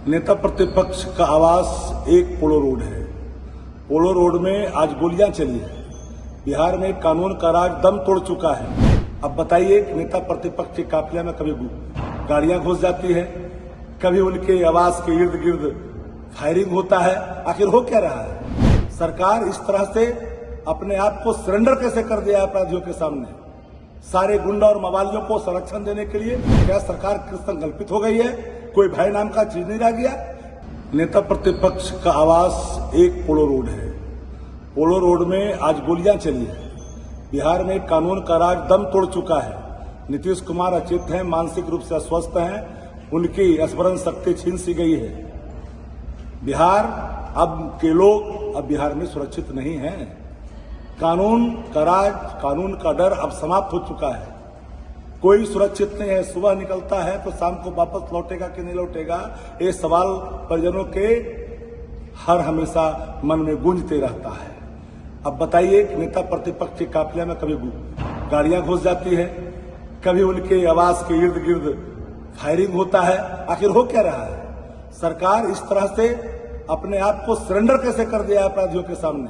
नेता प्रतिपक्ष का आवास एक पोलो रोड है। पोलो रोड में आज गोलियां चली है। बिहार में कानून का राज दम तोड़ चुका है। अब बताइए कि नेता प्रतिपक्ष के काफिले में कभी गाड़ियां घुस जाती है, कभी उनके आवास के इर्द गिर्द फायरिंग होता है। आखिर हो क्या रहा है? सरकार इस तरह से अपने आप को सरेंडर कैसे कर दिया है अपराधियों के सामने? सारे गुंडा और मवालियों को संरक्षण देने के लिए क्या सरकार कृतसंकल्पित हो गई है? कोई भय नाम का चीज नहीं रह गया। नेता प्रतिपक्ष का आवास एक पोलो रोड है। पोलो रोड में आज गोलियां चली है। बिहार में कानून का राज दम तोड़ चुका है। नीतीश कुमार अचेत हैं, मानसिक रूप से अस्वस्थ हैं, उनकी स्मरण शक्ति छीन सी गई है। बिहार अब के लोग अब बिहार में सुरक्षित नहीं हैं। कानून का राज, कानून का डर अब समाप्त हो चुका है। कोई सुरक्षित नहीं है। सुबह निकलता है तो शाम को वापस लौटेगा कि नहीं लौटेगा, ये सवाल परिजनों के हर हमेशा मन में गूंजते रहता है। अब बताइए कि नेता प्रतिपक्ष के काफिले में कभी गाड़ियां घुस जाती है, कभी उनके आवास के इर्द गिर्द फायरिंग होता है। आखिर हो क्या रहा है? सरकार इस तरह से अपने आप को सरेंडर कैसे कर दिया है अपराधियों के सामने?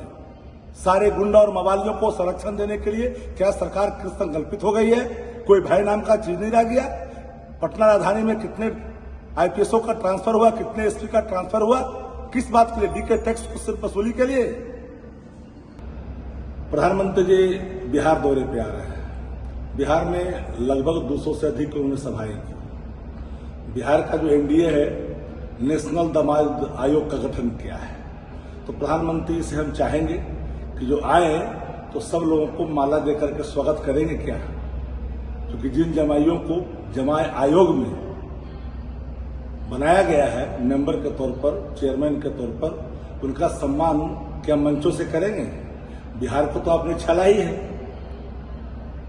सारे गुंडा और मवालियों को संरक्षण देने के लिए क्या सरकार कृतसंकल्पित हो गई है? कोई भय नाम का चीज नहीं रह गया। पटना राजधानी में कितने आईपीएसओ का ट्रांसफर हुआ, कितने एसपी का ट्रांसफर हुआ? किस बात के लिए? डीके टैक्स को सिर्फ वसूली के लिए। प्रधानमंत्री जी बिहार दौरे पे आ रहे हैं। बिहार में लगभग 200 से अधिक उन्होंने सभाएं की। बिहार का जो एनडीए है, नेशनल दमाद आयोग का गठन किया है। तो प्रधानमंत्री से हम चाहेंगे कि जो आए तो सब लोगों को माला देकर के स्वागत करेंगे क्या? क्योंकि जिन जमाइयों को जमाए आयोग में बनाया गया है मेंबर के तौर पर, चेयरमैन के तौर पर, उनका सम्मान क्या मंचों से करेंगे? बिहार को तो आपने छला ही है,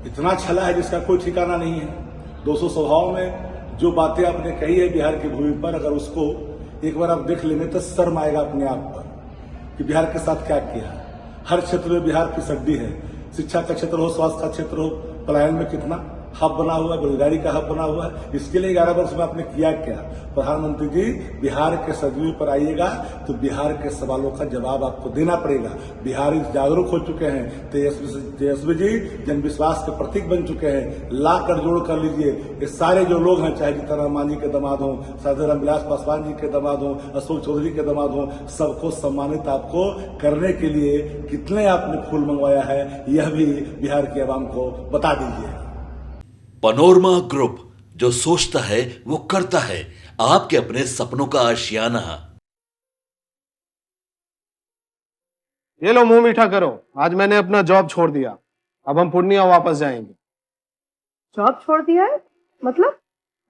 इतना छला है जिसका कोई ठिकाना नहीं है। 200 सभाओं में जो बातें आपने कही है बिहार की भूमि पर, अगर उसको एक बार आप देख लेंगे तो शर्म आएगा अपने आप पर कि बिहार के साथ क्या किया। हर क्षेत्र में बिहार की सड्डी है। शिक्षा का क्षेत्र हो, स्वास्थ्य का क्षेत्र हो, पलायन में कितना हब बना हुआ है, बेरोजगारी का हब बना हुआ है। इसके लिए 11 वर्ष में आपने किया क्या? प्रधानमंत्री जी बिहार के सदवी पर आइएगा तो बिहार के सवालों का जवाब आपको देना पड़ेगा। बिहारी जागरूक हो चुके हैं। तेजस्वी जी जन विश्वास के प्रतीक बन चुके हैं। ला कर जोड़ कर लीजिए। ये सारे जो लोग हैं, चाहे जीतनराम मांझी के दामाद हों, साधु रामविलास पासवान जी के दामाद हों, अशोक चौधरी के दामाद हों, सबको सम्मानित आपको करने के लिए कितने आपने फूल मंगवाया है, यह भी बिहार की आवाम को बता दीजिए। पैनोरमा ग्रुप, जो सोचता है वो करता है। आपके अपने सपनों का आशियाना। ये लो मुंह मीठा करो। आज मैंने अपना जॉब छोड़ दिया। अब हम पूर्णिया वापस जाएंगे। जॉब छोड़ दिया है? मतलब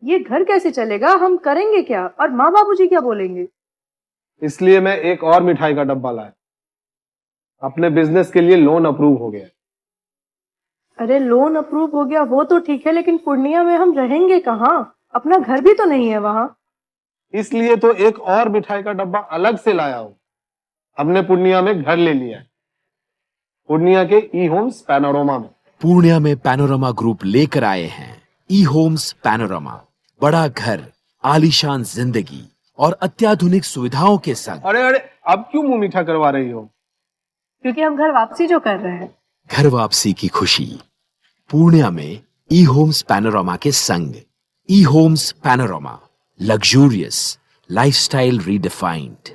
ये घर कैसे चलेगा? हम करेंगे क्या? और माँ बाबूजी क्या बोलेंगे? इसलिए मैं एक और मिठाई का डब्बा लाया। अपने बिजनेस के लिए लोन अप्रूव हो गया। अरे लोन अप्रूव हो गया वो तो ठीक है, लेकिन पूर्णिया में हम रहेंगे कहाँ? अपना घर भी तो नहीं है वहां। इसलिए तो एक और मिठाई का डब्बा अलग से लाया हूं। हमने पूर्णिया में घर ले लिया है, पूर्णिया के ई होम्स पैनोरमा में। पूर्णिया में पैनोरमा ग्रुप लेकर आए हैं ई होम्स पैनोरमा। बड़ा घर, आलीशान जिंदगी और अत्याधुनिक सुविधाओं के संग। अरे अब क्यों मुंह मीठा करवा रही हो? क्योंकि हम घर वापसी जो कर रहे हैं। घर वापसी की खुशी पूर्णिया में ई होम्स पैनोरमा के संग। ई homes panorama, luxurious lifestyle redefined.